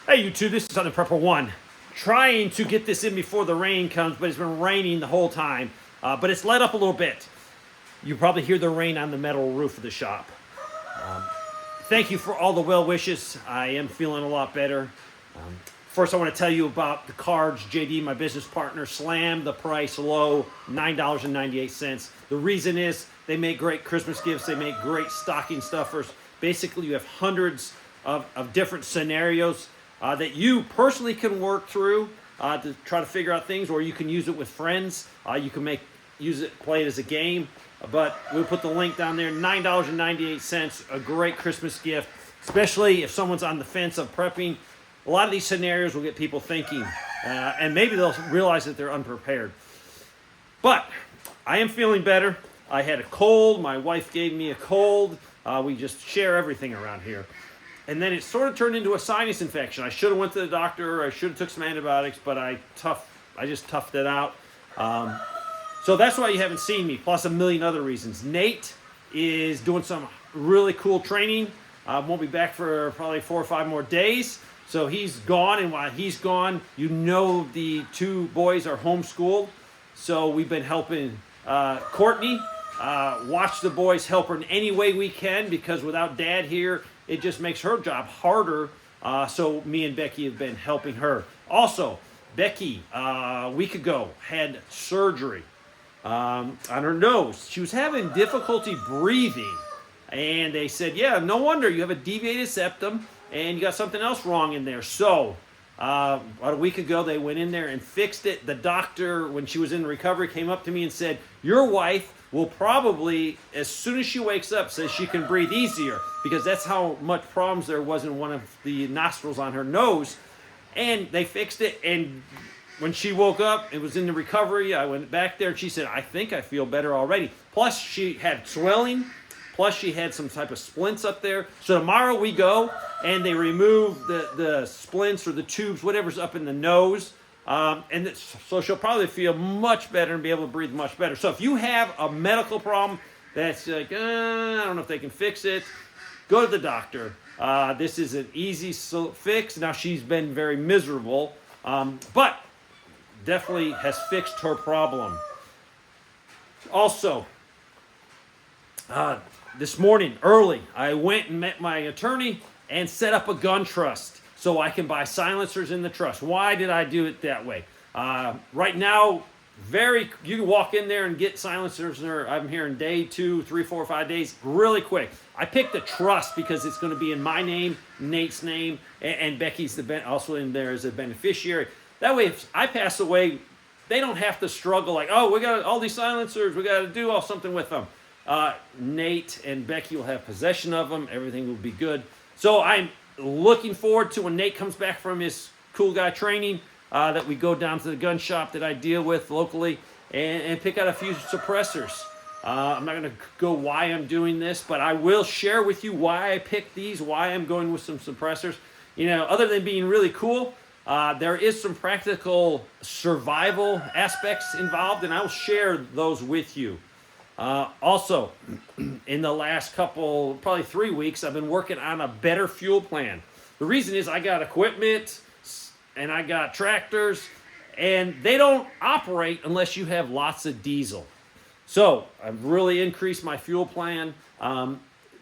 Hey, you two, this is Southern Prepper 1. Trying to get this in before the rain comes, but it's been raining the whole time. But it's let up a little bit. You probably hear the rain on the metal roof of the shop. Thank you for all the well wishes. I am feeling a lot better. First, I want to tell you about the cards. JD, my business partner, slammed the price low, $9.98. The reason is they make great Christmas gifts. They make great stocking stuffers. Basically, you have hundreds of different scenarios that you personally can work through to try to figure out things, or you can use it with friends. You can use it, play it as a game. But we'll put the link down there. $9.98, a great Christmas gift, especially if someone's on the fence of prepping. A lot of these scenarios will get people thinking, and maybe they'll realize that they're unprepared. But I am feeling better. I had a cold. My wife gave me a cold. We just share everything around here. And then it sort of turned into a sinus infection. I should have went to the doctor. I should have took some antibiotics, but I just toughed it out. So that's why you haven't seen me, plus a million other reasons. Nate is doing some really cool training. Won't be back for probably 4 or 5 more days. So he's gone, and while he's gone, you know the 2 boys are homeschooled. So we've been helping Courtney watch the boys, help her in any way we can, because without Dad here, it just makes her job harder. So me and Becky have been helping her. Also, Becky, a week ago, had surgery on her nose. She was having difficulty breathing. And they said, yeah, no wonder you have a deviated septum and you got something else wrong in there. So about a week ago, they went in there and fixed it. The doctor, when she was in recovery, came up to me and said, your wife will probably, as soon as she wakes up, says she can breathe easier, because that's how much problems there was in one of the nostrils on her nose. And they fixed it, and when she woke up, it was in the recovery. I went back there, and she said, I think I feel better already. Plus, she had swelling. Plus, she had some type of splints up there. So tomorrow we go, and they remove the splints or the tubes, whatever's up in the nose. So she'll probably feel much better and be able to breathe much better. So if you have a medical problem that's like, I don't know if they can fix it, go to the doctor. This is an easy fix. Now, she's been very miserable, but definitely has fixed her problem. Also, this morning, early, I went and met my attorney and set up a gun trust so I can buy silencers in the trust. Why did I do it that way? Right now, you can walk in there and get silencers. I'm here in day 2, 3, 4, 5 days, really quick. I picked the trust because it's going to be in my name, Nate's name, and Becky's also in there as a beneficiary. That way, if I pass away, they don't have to struggle like, oh, we got all these silencers, we got to do something with them. Nate and Becky will have possession of them. Everything will be good. So I'm looking forward to when Nate comes back from his cool guy training, that we go down to the gun shop that I deal with locally and pick out a few suppressors. I'm not going to go why I'm doing this, but I will share with you why I picked these, why I'm going with some suppressors. You know, other than being really cool, there is some practical survival aspects involved, and I'll share those with you. Also, in the last probably 3 weeks, I've been working on a better fuel plan. The reason is I got equipment and I got tractors, and they don't operate unless you have lots of diesel. So I've really increased my fuel plan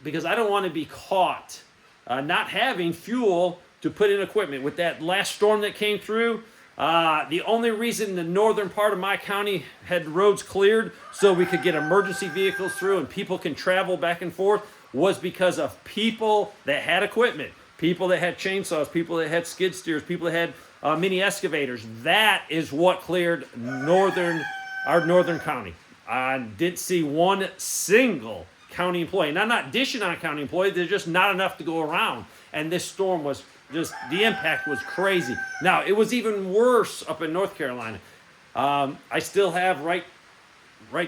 because I don't want to be caught not having fuel to put in equipment. With that last storm that came through, the only reason the northern part of my county had roads cleared so we could get emergency vehicles through and people can travel back and forth was because of people that had equipment, people that had chainsaws, people that had skid steers, people that had mini excavators. That is what cleared our northern county. I didn't see one single county employee. And I'm not dishing on a county employee. There's just not enough to go around. And this storm was just, the impact was crazy. Now, it was even worse up in North Carolina. I still have right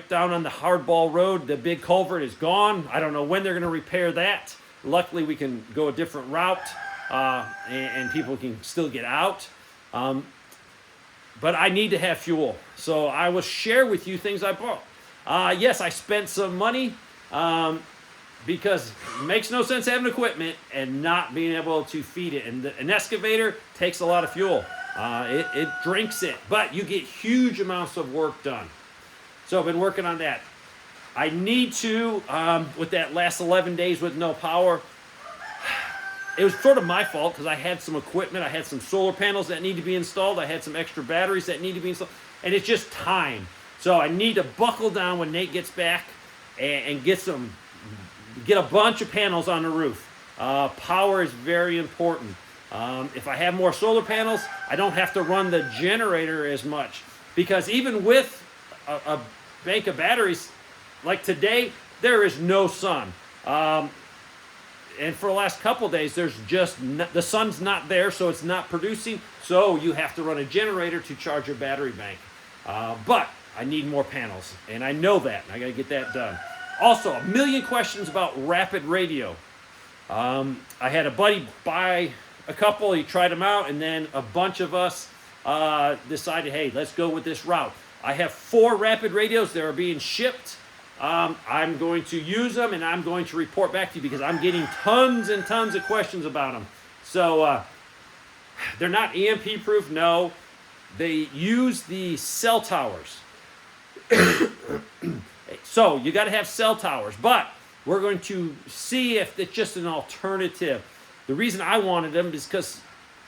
down on the Hardball Road, the big culvert is gone. I don't know when they're going to repair that. Luckily, we can go a different route, and people can still get out. But I need to have fuel. So I will share with you things I bought. Yes, I spent some money. because it makes no sense having equipment and not being able to feed it. And an excavator takes a lot of fuel. It drinks it, but you get huge amounts of work done. So I've been working on that. I need to, with that last 11 days with no power, it was sort of my fault because I had some equipment. I had some solar panels that need to be installed. I had some extra batteries that need to be installed. And it's just time. So I need to buckle down when Nate gets back and get a bunch of panels on the roof. Power is very important. If I have more solar panels, I don't have to run the generator as much. Because even with a bank of batteries, like today, there is no sun. And for the last couple of days, there's just the sun's not there, so it's not producing. So you have to run a generator to charge your battery bank. But I need more panels, and I know that, and I got to get that done. Also, a million questions about rapid radio. I had a buddy buy a couple. He tried them out, and then a bunch of us decided, hey, let's go with this route. I have 4 rapid radios that are being shipped. I'm going to use them, and I'm going to report back to you because I'm getting tons and tons of questions about them. So they're not EMP proof, no. They use the cell towers. So you got to have cell towers, but we're going to see if it's just an alternative. The reason I wanted them is because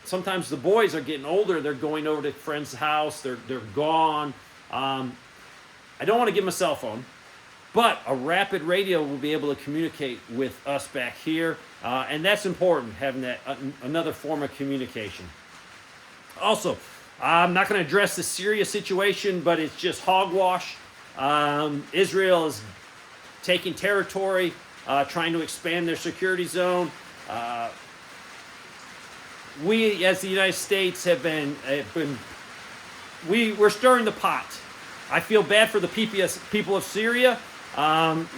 sometimes the boys are getting older. They're going over to a friend's house. They're gone. I don't want to give them a cell phone. But a rapid radio will be able to communicate with us back here, and that's important, having that another form of communication. Also, I'm not going to address the Syria situation, but it's just hogwash. Israel is taking territory, trying to expand their security zone. We, as the United States, we're stirring the pot. I feel bad for the people of Syria.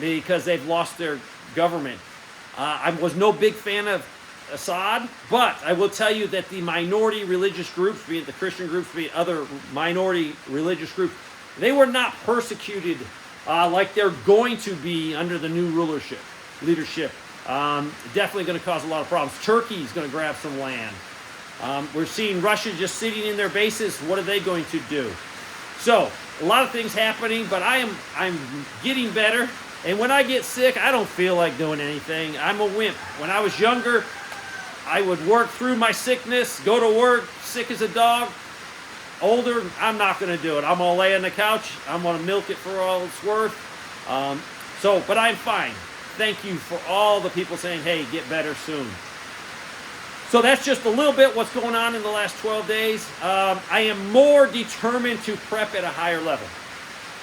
Because they've lost their government. I was no big fan of Assad, but I will tell you that the minority religious groups, be it the Christian groups, be it other minority religious groups, they were not persecuted like they're going to be under the new leadership. Definitely going to cause a lot of problems. Turkey is going to grab some land. We're seeing Russia just sitting in their bases. What are they going to do? So, a lot of things happening, but I'm getting better. And when I get sick, I don't feel like doing anything. I'm a wimp. When I was younger, I would work through my sickness, go to work, sick as a dog. Older, I'm not going to do it. I'm going to lay on the couch. I'm going to milk it for all it's worth. But I'm fine. Thank you for all the people saying, hey, get better soon. So that's just a little bit what's going on in the last 12 days. I am more determined to prep at a higher level.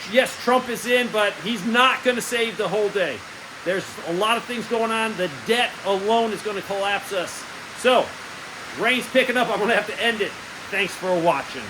Yes, Trump is in, but he's not going to save the whole day. There's a lot of things going on. The debt alone is going to collapse us. So, rain's picking up. I'm going to have to end it. Thanks for watching.